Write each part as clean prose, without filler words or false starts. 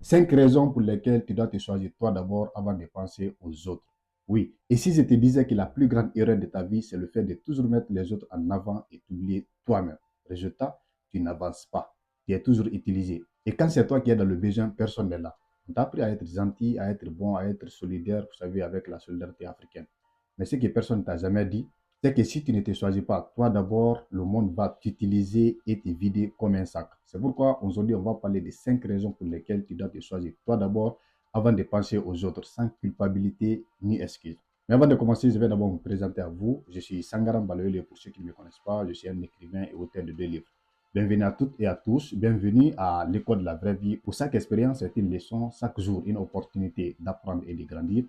5 raisons pour lesquelles tu dois te choisir toi d'abord avant de penser aux autres. Oui, et si je te disais que la plus grande erreur de ta vie, c'est le fait de toujours mettre les autres en avant et t'oublier toi-même. Résultat, tu n'avances pas. Tu es toujours utilisé. Et quand c'est toi qui es dans le besoin, personne n'est là. On t'a appris à être gentil, à être bon, à être solidaire, vous savez, avec la solidarité africaine. Mais ce que personne ne t'a jamais dit, c'est que si tu ne te choisis pas, toi d'abord, le monde va t'utiliser et te vider comme un sac. C'est pourquoi aujourd'hui, on va parler des 5 raisons pour lesquelles tu dois te choisir toi d'abord avant de penser aux autres sans culpabilité ni excuse. Mais avant de commencer, je vais d'abord me présenter à vous. Je suis Sangaram Baloyole pour ceux qui ne me connaissent pas. Je suis un écrivain et auteur de 2 livres. Bienvenue à toutes et à tous. Bienvenue à l'école de la vraie vie où chaque expérience est une leçon, chaque jour une opportunité d'apprendre et de grandir.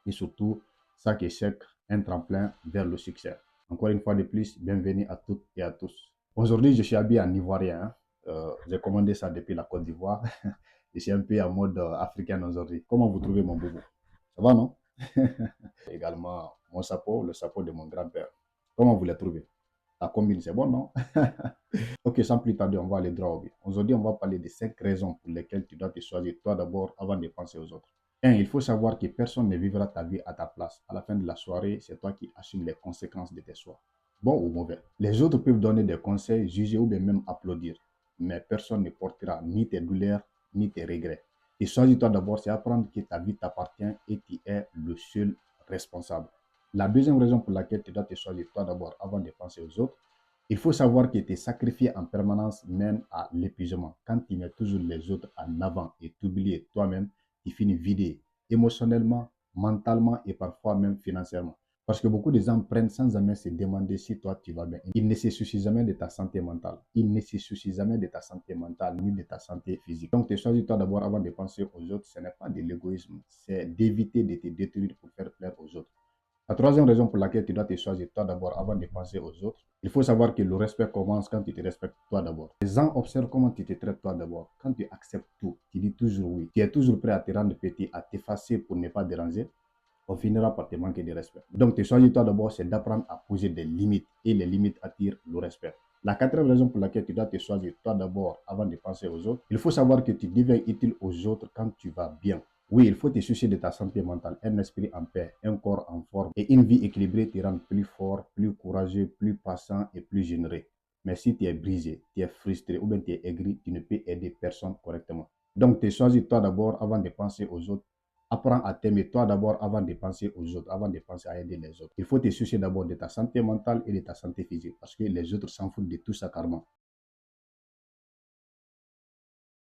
Et surtout, chaque échec un tremplin vers le succès. Encore une fois de plus, bienvenue à toutes et à tous. Aujourd'hui, je suis habillé en ivoirien. J'ai commandé ça depuis la Côte d'Ivoire. Je suis un peu en mode africain aujourd'hui. Comment vous trouvez mon boubou? Ça va, non? Également, mon chapeau, le chapeau de mon grand-père. Comment vous les trouvez? La combine, c'est bon, non? Ok, sans plus tarder, on va aller droit au but. Aujourd'hui, on va parler des 5 raisons pour lesquelles tu dois te choisir toi d'abord avant de penser aux autres. 1. Il faut savoir que personne ne vivra ta vie à ta place. À la fin de la soirée, c'est toi qui assumes les conséquences de tes choix. Bon ou mauvais. Les autres peuvent donner des conseils, juger ou bien même applaudir. Mais personne ne portera ni tes douleurs, ni tes regrets. Et choisis-toi d'abord, c'est apprendre que ta vie t'appartient et tu es le seul responsable. La deuxième raison pour laquelle tu dois te choisir toi d'abord avant de penser aux autres, il faut savoir que te sacrifier en permanence mène à l'épuisement. Quand tu mets toujours les autres en avant et t'oublies toi-même, tu finis vidé émotionnellement, mentalement et parfois même financièrement. Parce que beaucoup de gens prennent sans jamais se demander si toi tu vas bien. Ils ne se soucient jamais de ta santé mentale. Ils ne se soucient jamais de ta santé mentale ni de ta santé physique. Donc, te choisis toi d'abord avant de penser aux autres. Ce n'est pas de l'égoïsme, c'est d'éviter de te détruire pour faire plaisir aux autres. La troisième raison pour laquelle tu dois te choisir toi d'abord avant de penser aux autres, il faut savoir que le respect commence quand tu te respectes toi d'abord. Les gens observent comment tu te traites toi d'abord. Quand tu acceptes tout, tu dis toujours oui, tu es toujours prêt à te rendre petit, à t'effacer pour ne pas déranger, on finira par te manquer de respect. Donc, te choisir toi d'abord, c'est d'apprendre à poser des limites et les limites attirent le respect. La quatrième raison pour laquelle tu dois te choisir toi d'abord avant de penser aux autres, il faut savoir que tu deviens utile aux autres quand tu vas bien. Oui, il faut te soucier de ta santé mentale, un esprit en paix, un corps en forme et une vie équilibrée te rend plus fort, plus courageux, plus patient et plus généreux. Mais si tu es brisé, tu es frustré ou bien tu es aigri, tu ne peux aider personne correctement. Donc, te choisis toi d'abord avant de penser aux autres. Apprends à t'aimer toi d'abord avant de penser aux autres, avant de penser à aider les autres. Il faut te soucier d'abord de ta santé mentale et de ta santé physique parce que les autres s'en foutent de tout ça carrément.